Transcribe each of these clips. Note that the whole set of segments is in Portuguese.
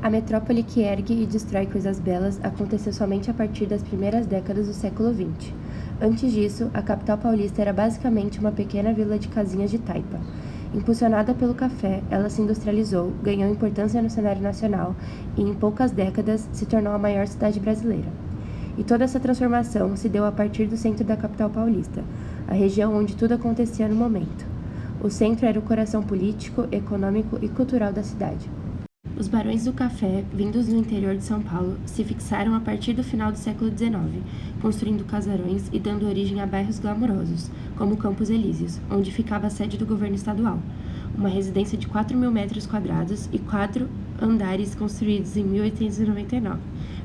A metrópole que ergue e destrói coisas belas aconteceu somente a partir das primeiras décadas do século XX. Antes disso, a capital paulista era basicamente uma pequena vila de casinhas de taipa. Impulsionada pelo café, ela se industrializou, ganhou importância no cenário nacional e, em poucas décadas, se tornou a maior cidade brasileira. E toda essa transformação se deu a partir do centro da capital paulista, a região onde tudo acontecia no momento. O centro era o coração político, econômico e cultural da cidade. Os barões do café, vindos do interior de São Paulo, se fixaram a partir do final do século XIX, construindo casarões e dando origem a bairros glamourosos, como Campos Elíseos, onde ficava a sede do governo estadual, uma residência de 4.000 metros quadrados e 4 andares construídos em 1899,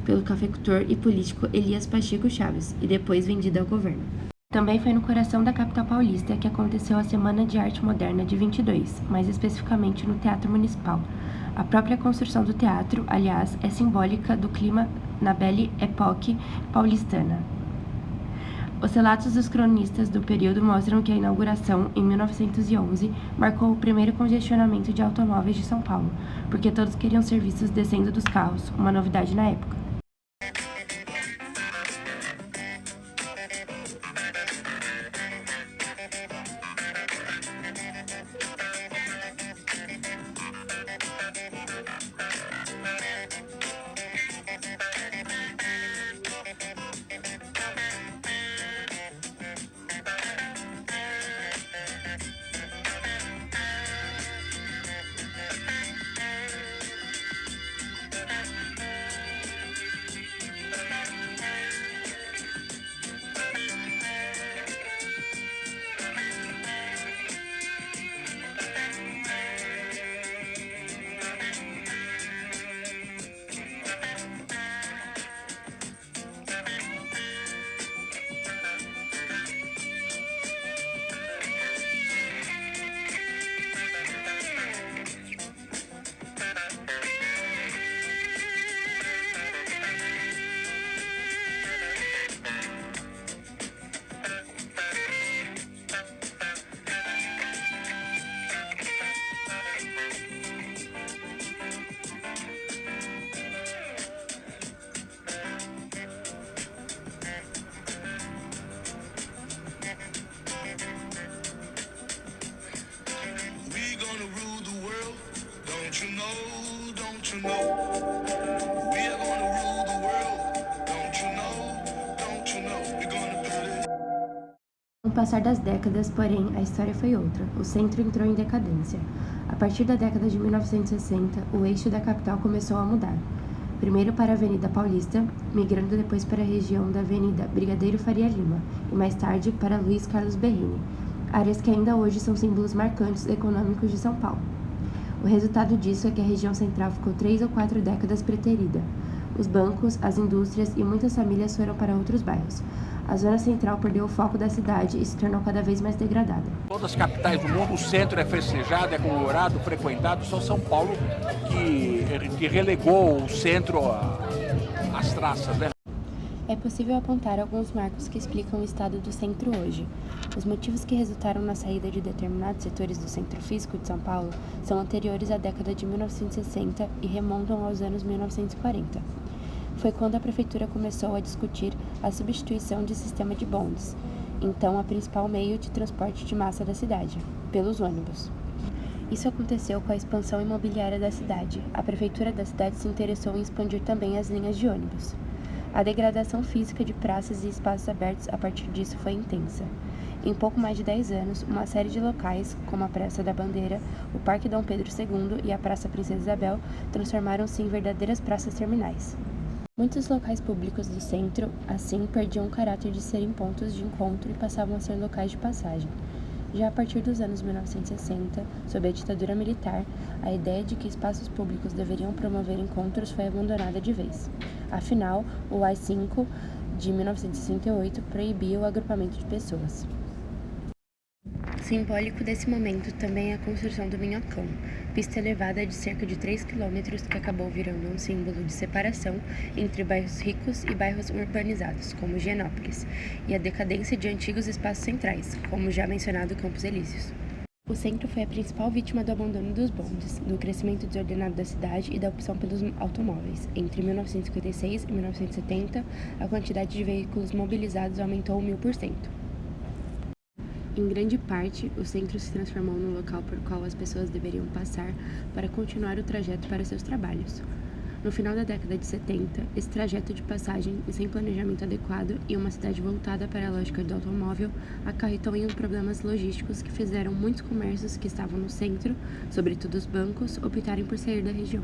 pelo cafeicultor e político Elias Pacheco Chaves, e depois vendida ao governo. Também foi no coração da capital paulista que aconteceu a Semana de Arte Moderna de 22, mais especificamente no Teatro Municipal. A própria construção do teatro, aliás, é simbólica do clima na Belle Époque paulistana. Os relatos dos cronistas do período mostram que a inauguração, em 1911, marcou o primeiro congestionamento de automóveis de São Paulo, porque todos queriam ser vistos descendo dos carros, uma novidade na época. Com o passar das décadas, porém, a história foi outra. O centro entrou em decadência. A partir da década de 1960, o eixo da capital começou a mudar. Primeiro para a Avenida Paulista, migrando depois para a região da Avenida Brigadeiro Faria Lima, e mais tarde para Luiz Carlos Berrini, áreas que ainda hoje são símbolos marcantes econômicos de São Paulo. O resultado disso é que a região central ficou 3 ou 4 décadas preterida. Os bancos, as indústrias e muitas famílias foram para outros bairros. A zona central perdeu o foco da cidade e se tornou cada vez mais degradada. Todas as capitais do mundo, o centro é festejado, é comemorado, frequentado, só São Paulo que relegou o centro às traças, né? É possível apontar alguns marcos que explicam o estado do centro hoje. Os motivos que resultaram na saída de determinados setores do centro físico de São Paulo são anteriores à década de 1960 e remontam aos anos 1940. Foi quando a prefeitura começou a discutir a substituição de sistema de bondes, então a principal meio de transporte de massa da cidade, pelos ônibus. Isso aconteceu com a expansão imobiliária da cidade. A prefeitura da cidade se interessou em expandir também as linhas de ônibus. A degradação física de praças e espaços abertos a partir disso foi intensa. Em pouco mais de 10 anos, uma série de locais, como a Praça da Bandeira, o Parque Dom Pedro II e a Praça Princesa Isabel, transformaram-se em verdadeiras praças terminais. Muitos locais públicos do centro, assim, perdiam o caráter de serem pontos de encontro e passavam a ser locais de passagem. Já a partir dos anos 1960, sob a ditadura militar, a ideia de que espaços públicos deveriam promover encontros foi abandonada de vez. Afinal, o AI-5 de 1968 proibia o agrupamento de pessoas. Simbólico desse momento também é a construção do Minhocão, pista elevada de cerca de 3 quilômetros que acabou virando um símbolo de separação entre bairros ricos e bairros urbanizados, como Higienópolis, e a decadência de antigos espaços centrais, como já mencionado Campos Elíseos. O centro foi a principal vítima do abandono dos bondes, do crescimento desordenado da cidade e da opção pelos automóveis. Entre 1956 e 1970, a quantidade de veículos mobilizados aumentou 1000%. Em grande parte, o centro se transformou no local por qual as pessoas deveriam passar para continuar o trajeto para seus trabalhos. No final da década de 70, esse trajeto de passagem, sem planejamento adequado e uma cidade voltada para a lógica do automóvel, acarretou em problemas logísticos que fizeram muitos comércios que estavam no centro, sobretudo os bancos, optarem por sair da região.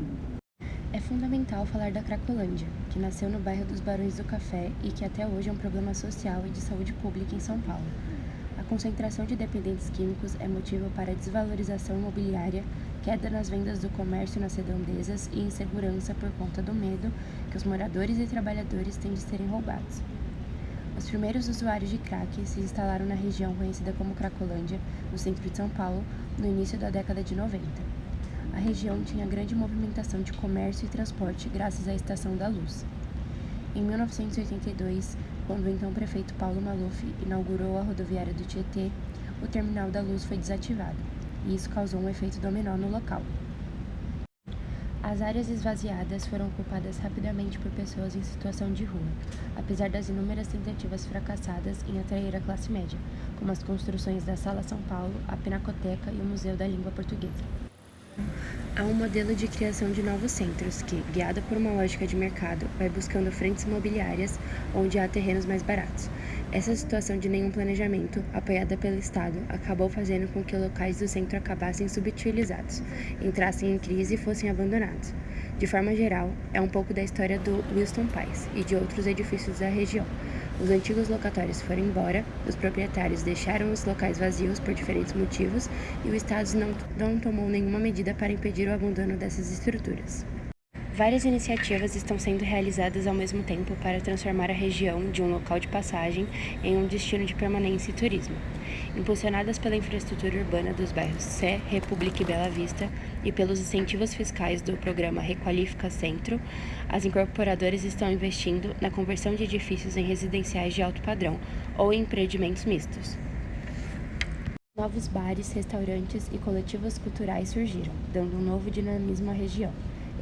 É fundamental falar da Cracolândia, que nasceu no bairro dos Barões do Café e que até hoje é um problema social e de saúde pública em São Paulo. A concentração de dependentes químicos é motivo para a desvalorização imobiliária, queda nas vendas do comércio nas redondezas e insegurança por conta do medo que os moradores e trabalhadores têm de serem roubados. Os primeiros usuários de crack se instalaram na região conhecida como Cracolândia, no centro de São Paulo, no início da década de 90. A região tinha grande movimentação de comércio e transporte graças à Estação da Luz. Em 1982, quando o então prefeito Paulo Maluf inaugurou a rodoviária do Tietê, o terminal da Luz foi desativado, e isso causou um efeito dominó no local. As áreas esvaziadas foram ocupadas rapidamente por pessoas em situação de rua, apesar das inúmeras tentativas fracassadas em atrair a classe média, como as construções da Sala São Paulo, a Pinacoteca e o Museu da Língua Portuguesa. Há um modelo de criação de novos centros que, guiado por uma lógica de mercado, vai buscando frentes imobiliárias onde há terrenos mais baratos. Essa situação de nenhum planejamento, apoiada pelo Estado, acabou fazendo com que locais do centro acabassem subutilizados, entrassem em crise e fossem abandonados. De forma geral, é um pouco da história do Wilson Paes e de outros edifícios da região. Os antigos locatórios foram embora, os proprietários deixaram os locais vazios por diferentes motivos e o Estado não tomou nenhuma medida para impedir o abandono dessas estruturas. Várias iniciativas estão sendo realizadas ao mesmo tempo para transformar a região de um local de passagem em um destino de permanência e turismo. Impulsionadas pela infraestrutura urbana dos bairros Sé, República e Bela Vista e pelos incentivos fiscais do programa Requalifica Centro, as incorporadoras estão investindo na conversão de edifícios em residenciais de alto padrão ou em empreendimentos mistos. Novos bares, restaurantes e coletivos culturais surgiram, dando um novo dinamismo à região.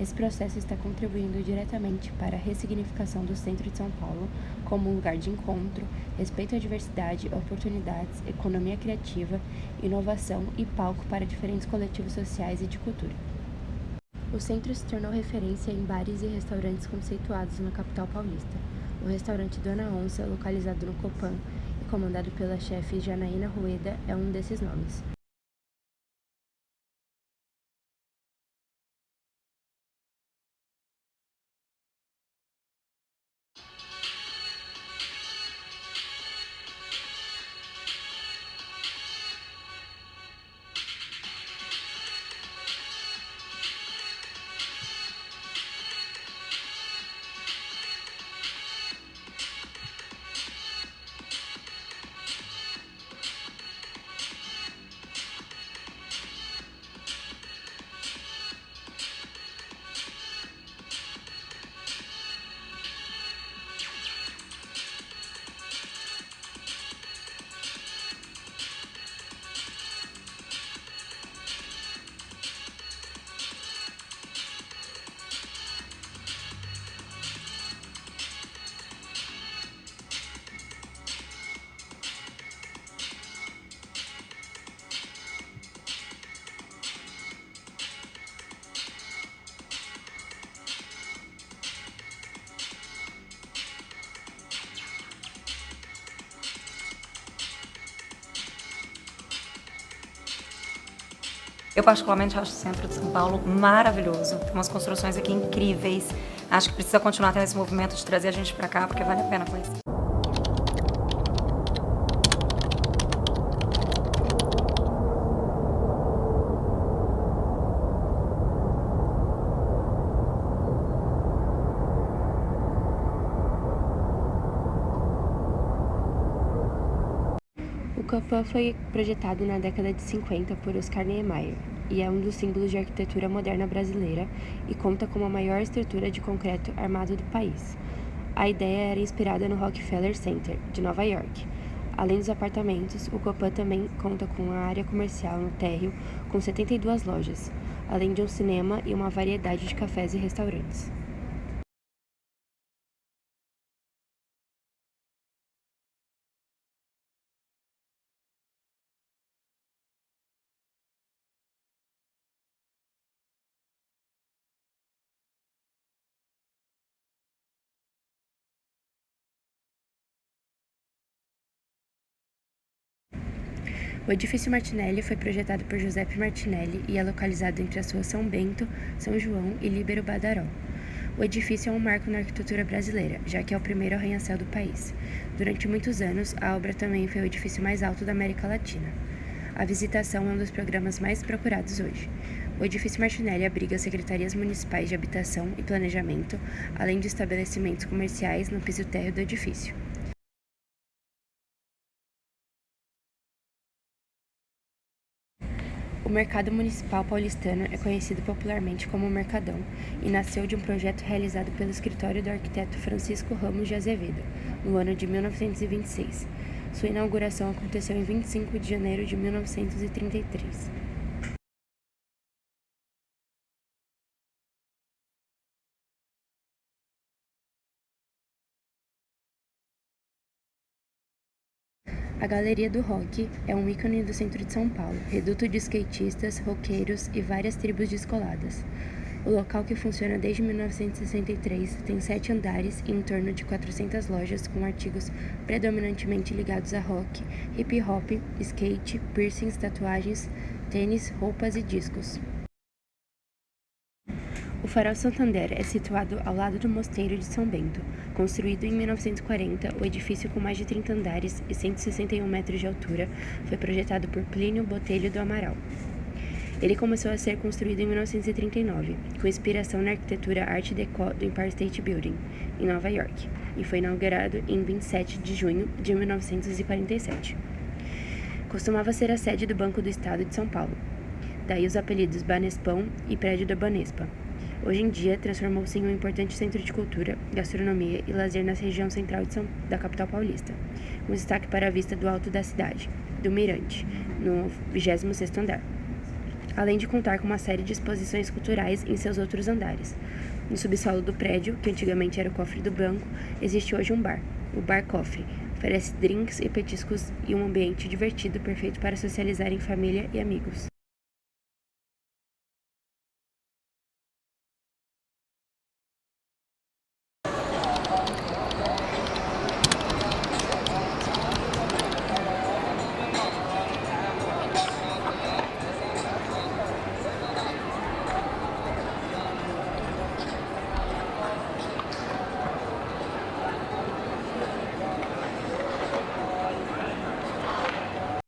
Esse processo está contribuindo diretamente para a ressignificação do centro de São Paulo como um lugar de encontro, respeito à diversidade, oportunidades, economia criativa, inovação e palco para diferentes coletivos sociais e de cultura. O centro se tornou referência em bares e restaurantes conceituados na capital paulista. O restaurante Dona Onça, localizado no Copan e comandado pela chefe Janaína Rueda, é um desses nomes. Eu particularmente acho o centro de São Paulo maravilhoso, tem umas construções aqui incríveis. Acho que precisa continuar tendo esse movimento de trazer a gente pra cá, porque vale a pena conhecer. O Copan foi projetado na década de 50 por Oscar Niemeyer e é um dos símbolos de arquitetura moderna brasileira e conta com a maior estrutura de concreto armado do país. A ideia era inspirada no Rockefeller Center, de Nova York. Além dos apartamentos, o Copan também conta com uma área comercial no térreo com 72 lojas, além de um cinema e uma variedade de cafés e restaurantes. O edifício Martinelli foi projetado por Giuseppe Martinelli e é localizado entre as ruas São Bento, São João e Líbero Badaró. O edifício é um marco na arquitetura brasileira, já que é o primeiro arranha-céu do país. Durante muitos anos, a obra também foi o edifício mais alto da América Latina. A visitação é um dos programas mais procurados hoje. O edifício Martinelli abriga as secretarias municipais de habitação e planejamento, além de estabelecimentos comerciais no piso térreo do edifício. O Mercado Municipal Paulistano é conhecido popularmente como Mercadão e nasceu de um projeto realizado pelo escritório do arquiteto Francisco Ramos de Azevedo, no ano de 1926. Sua inauguração aconteceu em 25 de janeiro de 1933. A Galeria do Rock é um ícone do centro de São Paulo, reduto de skatistas, roqueiros e várias tribos descoladas. O local, que funciona desde 1963, tem 7 andares e em torno de 400 lojas com artigos predominantemente ligados a rock, hip hop, skate, piercings, tatuagens, tênis, roupas e discos. O Farol Santander é situado ao lado do Mosteiro de São Bento. Construído em 1940, o edifício, com mais de 30 andares e 161 metros de altura, foi projetado por Plínio Botelho do Amaral. Ele começou a ser construído em 1939, com inspiração na arquitetura Art Deco do Empire State Building, em Nova York, e foi inaugurado em 27 de junho de 1947. Costumava ser a sede do Banco do Estado de São Paulo, daí os apelidos Banespão e Prédio da Banespa. Hoje em dia, transformou-se em um importante centro de cultura, gastronomia e lazer na região central da capital paulista, com destaque para a vista do alto da cidade, do Mirante, no 26º andar, além de contar com uma série de exposições culturais em seus outros andares. No subsolo do prédio, que antigamente era o cofre do banco, existe hoje um bar, o Bar Cofre. Oferece drinks e petiscos e um ambiente divertido perfeito para socializar em família e amigos.